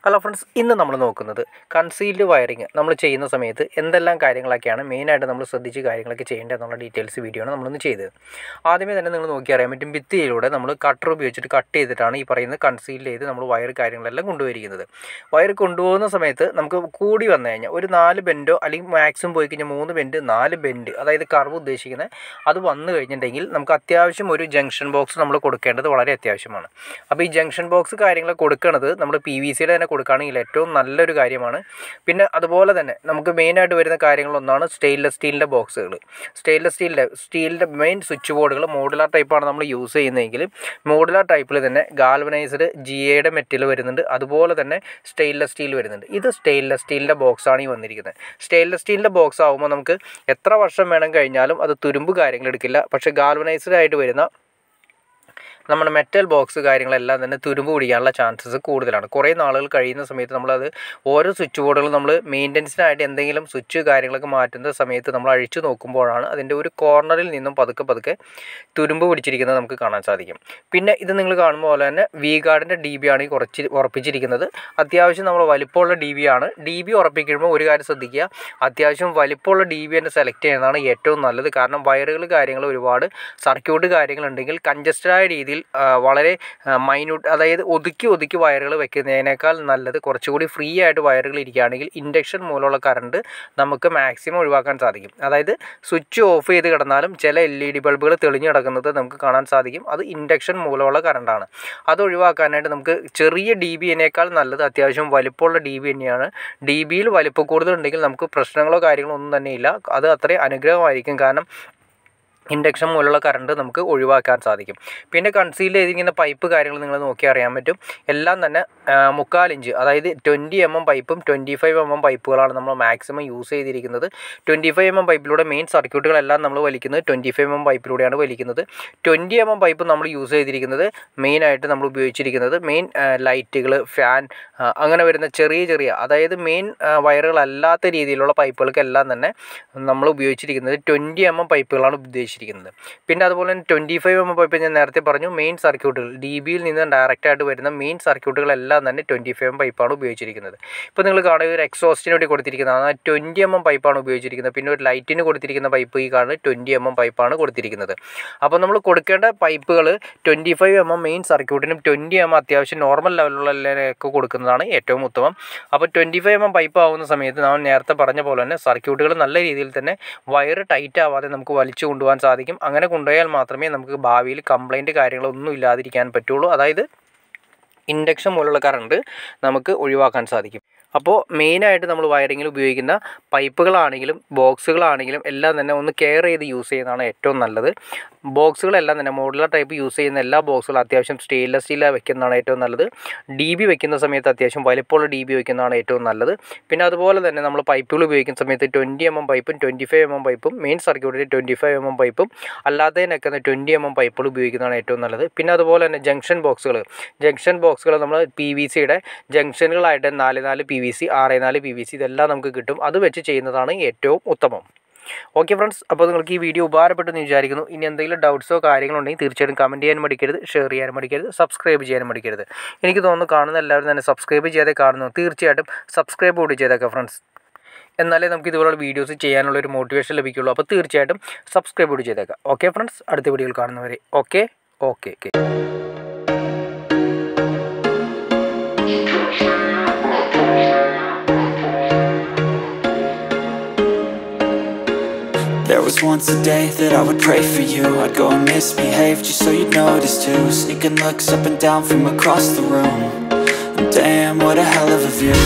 Hello friends, ഇന്ന് നമ്മൾ നോക്കുന്നത് കൺസീൽഡ് വയറിങ് നമ്മൾ ചെയ്യുന്ന സമയത്ത് എന്തെല്ലാം കാര്യങ്ങളൊക്കെയാണ് മെയിനായിട്ട് നമ്മൾ ശ്രദ്ധിച്ച് കാര്യങ്ങളൊക്കെ ചെയ്യേണ്ടത് എന്നുള്ള ഡീറ്റെയിൽസ് വീഡിയോ ആണ് നമ്മളൊന്ന് ചെയ്തത്. ആദ്യമേ തന്നെ നിങ്ങൾ നോക്കി അറിയാൻ പറ്റും, ഭിത്തിയിലൂടെ നമ്മൾ കട്ടർ ഉപയോഗിച്ചിട്ട് കട്ട് ചെയ്തിട്ടാണ് ഈ പറയുന്നത് കൺസീൽ ചെയ്ത് നമ്മൾ വയർ കാര്യങ്ങളെല്ലാം കൊണ്ടുവരിക്കുന്നത്. വയർ കൊണ്ടുപോകുന്ന സമയത്ത് നമുക്ക് കൂടി വന്നു കഴിഞ്ഞാൽ ഒരു 4 ബെൻഡോ അല്ലെങ്കിൽ മാക്സിമം പോയി കഴിഞ്ഞാൽ 3 ബെൻഡ് 4 ബെൻഡ്, അതായത് കർവ് ഉദ്ദേശിക്കുന്നത് അത് വന്നു കഴിഞ്ഞിട്ടുണ്ടെങ്കിൽ നമുക്ക് അത്യാവശ്യം ഒരു ജംഗ്ഷൻ ബോക്സ് നമ്മൾ കൊടുക്കേണ്ടത് വളരെ അത്യാവശ്യമാണ്. അപ്പോൾ ഈ ജംഗ്ഷൻ ബോക്സ് കാര്യങ്ങൾ കൊടുക്കുന്നത് നമ്മൾ PVCയുടെ തന്നെ കൊടുക്കുകയാണെങ്കിൽ ഏറ്റവും നല്ലൊരു കാര്യമാണ്. പിന്നെ അതുപോലെ തന്നെ നമുക്ക് മെയിനായിട്ട് വരുന്ന കാര്യങ്ങളൊന്നാണ് സ്റ്റെയിൻലെസ് സ്റ്റീലിൻ്റെ ബോക്സുകൾ. സ്റ്റീലിൻ്റെ മെയിൻ സ്വിച്ച് ബോർഡുകൾ മോഡുലാർ ടൈപ്പാണ് നമ്മൾ യൂസ് ചെയ്യുന്നതെങ്കിൽ മോഡുലാർ ടൈപ്പിൽ തന്നെ ഗാൽവനൈസ്ഡ് GAയുടെ മെറ്റൽ വരുന്നുണ്ട്, അതുപോലെ തന്നെ സ്റ്റെയിൻലെസ് സ്റ്റീൽ വരുന്നുണ്ട്. ഇത് സ്റ്റെയിൻലെസ് സ്റ്റീലിൻ്റെ ബോക്സാണ് ഈ വന്നിരിക്കുന്നത്. സ്റ്റെയിൻലെസ് സ്റ്റീലിൻ്റെ ബോക്സ് ആകുമ്പോൾ നമുക്ക് എത്ര വർഷം വേണം കഴിഞ്ഞാലും അത് തുരുമ്പ് കാര്യങ്ങൾ എടുക്കില്ല. പക്ഷേ ഗാൽവനൈസ്ഡ് ആയിട്ട് വരുന്ന നമ്മുടെ മെറ്റൽ ബോക്സ് കാര്യങ്ങളെല്ലാം തന്നെ തുരുമ്പ് പിടിക്കാനുള്ള ചാൻസസ് കൂടുതലാണ്. കുറേ നാളുകൾ കഴിയുന്ന സമയത്ത് നമ്മളത് ഓരോ സ്വിച്ച് ബോർഡുകളും നമ്മൾ മെയിൻ്റനൻസിനായിട്ട് എന്തെങ്കിലും സ്വിച്ച് കാര്യങ്ങളൊക്കെ മാറ്റുന്ന സമയത്ത് നമ്മൾ അഴിച്ചു നോക്കുമ്പോഴാണ് അതിൻ്റെ ഒരു കോർണറിൽ നിന്നും പതുക്കെ തുരുമ്പ് പിടിച്ചിരിക്കുന്നത് നമുക്ക് കാണാൻ സാധിക്കും. പിന്നെ ഇത് നിങ്ങൾ കാണുമ്പോൾ പോലെ തന്നെ V-ഗാർഡിൻ്റെ DB ആണ് ഈ കുറച്ച് ഉറപ്പിച്ചിരിക്കുന്നത്. അത്യാവശ്യം നമ്മൾ വലിപ്പമുള്ള DB ആണ്. DB ഉറപ്പിക്കുമ്പോൾ ഒരു കാര്യം ശ്രദ്ധിക്കുക, അത്യാവശ്യം വലിപ്പമുള്ള DB തന്നെ സെലക്ട് ചെയ്യുന്നതാണ് ഏറ്റവും നല്ലത്. കാരണം വയറുകൾ കാര്യങ്ങൾ ഒരുപാട് സർക്യൂട്ട് കാര്യങ്ങളുണ്ടെങ്കിൽ കൺജസ്റ്റഡായ രീതിയിൽ വളരെ മൈന്യൂട്ട്, അതായത് ഒതുക്കി വയറുകൾ വെക്കുന്നതിനേക്കാൾ നല്ലത് കുറച്ചുകൂടി ഫ്രീ ആയിട്ട് വയറുകൾ ഇരിക്കുകയാണെങ്കിൽ ഇൻഡക്ഷൻ മൂലമുള്ള കറണ്ട് നമുക്ക് മാക്സിമം ഒഴിവാക്കാൻ സാധിക്കും. അതായത് സ്വിച്ച് ഓഫ് ചെയ്ത് കിടന്നാലും ചില LED ബൾബുകൾ തെളിഞ്ഞു കിടക്കുന്നത് നമുക്ക് കാണാൻ സാധിക്കും. അത് ഇൻഡക്ഷൻ മൂലമുള്ള കറണ്ടാണ്. അത് ഒഴിവാക്കാനായിട്ട് നമുക്ക് ചെറിയ DBയേക്കാൾ നല്ലത് അത്യാവശ്യം വലിപ്പമുള്ള DB തന്നെയാണ്. DBയിൽ വലിപ്പം കൂടുതലുണ്ടെങ്കിൽ നമുക്ക് പ്രശ്നങ്ങളോ കാര്യങ്ങളോ ഒന്നും തന്നെ ഇല്ല. അത് അത്രയും അനുഗ്രഹമായിരിക്കും. കാരണം ഇൻഡക്ഷൻ മൂലമുള്ള കറണ്ട് നമുക്ക് ഒഴിവാക്കാൻ സാധിക്കും. പിന്നെ കൺസീൽ ചെയ്തിരിക്കുന്ന പൈപ്പ് കാര്യങ്ങൾ നിങ്ങൾ നോക്കി അറിയാൻ പറ്റും. എല്ലാം തന്നെ 3/4 ഇഞ്ച്, അതായത് 20 mm പൈപ്പും 25 mm പൈപ്പുകളാണ് നമ്മൾ മാക്സിമം യൂസ് ചെയ്തിരിക്കുന്നത്. 25 mm പൈപ്പിലൂടെ മെയിൻ സർക്യൂട്ടുകളെല്ലാം നമ്മൾ വലിക്കുന്നത് 25 mm പൈപ്പിലൂടെയാണ് വലിക്കുന്നത്. 20 mm പൈപ്പ് നമ്മൾ യൂസ് ചെയ്തിരിക്കുന്നത് മെയിനായിട്ട് നമ്മൾ ഉപയോഗിച്ചിരിക്കുന്നത് മെയിൻ ലൈറ്റുകൾ, ഫാൻ, അങ്ങനെ വരുന്ന ചെറിയ അതായത് മെയിൻ വയറുകളല്ലാത്ത രീതിയിലുള്ള പൈപ്പുകൾക്കെല്ലാം തന്നെ നമ്മൾ ഉപയോഗിച്ചിരിക്കുന്നത് 20 mm പൈപ്പുകളാണ് ഉദ്ദേശിച്ചിരിക്കുന്നത്. പിന്നെ അതുപോലെ തന്നെ 25 mm പൈപ്പ് ഞാൻ നേരത്തെ പറഞ്ഞു, മെയിൻ സർക്യൂട്ടുകൾ DBയിൽ നിന്ന് ഡയറക്റ്റായിട്ട് വരുന്ന മെയിൻ സർക്യൂട്ടുകളെല്ലാം തന്നെ 25 mm പൈപ്പാണ് ഉപയോഗിച്ചിരിക്കുന്നത്. ഇപ്പോൾ നിങ്ങൾ കാണുക ഒരു എക്സോസ്റ്റിന് വേണ്ടി കൊടുത്തിരിക്കുന്നതാണ് 20 mm പൈപ്പാണ് ഉപയോഗിച്ചിരിക്കുന്നത്. പിന്നെ ഒരു ലൈറ്റിന് കൊടുത്തിരിക്കുന്ന പൈപ്പ് ഈ കാണുന്നത് 20 mm പൈപ്പാണ് കൊടുത്തിരിക്കുന്നത്. അപ്പോൾ നമ്മൾ കൊടുക്കേണ്ട പൈപ്പുകൾ 25 mm മെയിൻ സർക്യൂട്ടിനും 20 mm അത്യാവശ്യം നോർമൽ ലെവലിലൊക്കെ കൊടുക്കുന്നതാണ് ഏറ്റവും ഉത്തമം. അപ്പോൾ 25 mm പൈപ്പ് ആവുന്ന സമയത്ത് നമ്മൾ നേരത്തെ പറഞ്ഞ പോലെ തന്നെ സർക്യൂട്ടുകൾ നല്ല രീതിയിൽ തന്നെ വയർ ടൈറ്റ് ആവാതെ നമുക്ക് വലിച്ചു കൊണ്ടുപോകാൻ സാധിക്കും. അങ്ങനെ കൊണ്ടുപോയാൽ മാത്രമേ നമുക്ക് ഭാവിയിൽ കംപ്ലൈൻറ്റ് കാര്യങ്ങളൊന്നും ഇല്ലാതിരിക്കാൻ പറ്റുള്ളൂ. അതായത് ഇൻഡക്ഷൻ മൂലമുള്ള കറണ്ട് നമുക്ക് ഒഴിവാക്കാൻ സാധിക്കും. അപ്പോൾ മെയിനായിട്ട് നമ്മൾ വയറിങ്ങിൽ ഉപയോഗിക്കുന്ന പൈപ്പുകളാണെങ്കിലും ബോക്സുകളാണെങ്കിലും എല്ലാം തന്നെ ഒന്ന് കെയർ ചെയ്ത് യൂസ് ചെയ്യുന്നതാണ് ഏറ്റവും നല്ലത്. ബോക്സുകളെല്ലാം തന്നെ മോഡുലാർ ടൈപ്പ് യൂസ് ചെയ്യുന്ന എല്ലാ ബോക്സുകളും അത്യാവശ്യം സ്റ്റെയിൻലെസ് സ്റ്റീൽ വെക്കുന്നതാണ് ഏറ്റവും നല്ലത്. DB വെക്കുന്ന സമയത്ത് അത്യാവശ്യം വലിപ്പമുള്ള DB വെക്കുന്നതാണ് ഏറ്റവും നല്ലത്. പിന്നെ അതുപോലെ തന്നെ നമ്മൾ പൈപ്പുകൾ ഉപയോഗിക്കുന്ന സമയത്ത് 20 mm പൈപ്പും 25 mm പൈപ്പും മെയിൻ സർക്യൂട്ടിൽ 25 mm പൈപ്പും അല്ലാത്തതിനൊക്കെ 20 mm പൈപ്പുകൾ ഉപയോഗിക്കുന്നതാണ് ഏറ്റവും നല്ലത്. പിന്നെ അതുപോലെ തന്നെ ജംഗ്ഷൻ ബോക്സുകൾ നമ്മൾ PVCയുടെ ജംഗ്ഷനുകളായിട്ട് 4 PVC 6 PVC ഇതെല്ലാം നമുക്ക് കിട്ടും. അത് വെച്ച് ചെയ്യുന്നതാണ് ഏറ്റവും ഉത്തമം. ഓക്കെ ഫ്രണ്ട്സ്, അപ്പോൾ നിങ്ങൾക്ക് ഈ വീഡിയോ ഉപകാരപ്പെട്ടെന്ന് വിചാരിക്കുന്നു. ഇനി എന്തെങ്കിലും ഡൗട്ട്സോ കാര്യങ്ങളോ ഉണ്ടെങ്കിൽ തീർച്ചയായിട്ടും കമൻറ്റ് ചെയ്യാൻ മടിക്കരുത്, ഷെയർ ചെയ്യാൻ മടിക്കരുത്, സബ്സ്ക്രൈബ് ചെയ്യാൻ മടിക്കരുത്. എനിക്ക് തോന്നുന്നു കാണുന്ന എല്ലാവരും തന്നെ സബ്സ്ക്രൈബ് ചെയ്യാതെ കാണുന്നു. തീർച്ചയായിട്ടും സബ്സ്ക്രൈബ് കൂടി ചെയ്തേക്കാം ഫ്രണ്ട്സ്. എന്നാലേ നമുക്ക് ഇതുപോലുള്ള വീഡിയോസ് ചെയ്യാനുള്ളൊരു മോട്ടിവേഷൻ ലഭിക്കുള്ളൂ. അപ്പോൾ തീർച്ചയായിട്ടും സബ്സ്ക്രൈബ് കൂടി ചെയ്തേക്കാം. ഓക്കെ ഫ്രണ്ട്സ്, അടുത്ത വീഡിയോയിൽ കാണുന്നവരെ okay. There was once a day that I would pray for you. I'd go and misbehave just so you'd notice too. Sneaking looks up and down from across the room. And damn, what a hell of a view.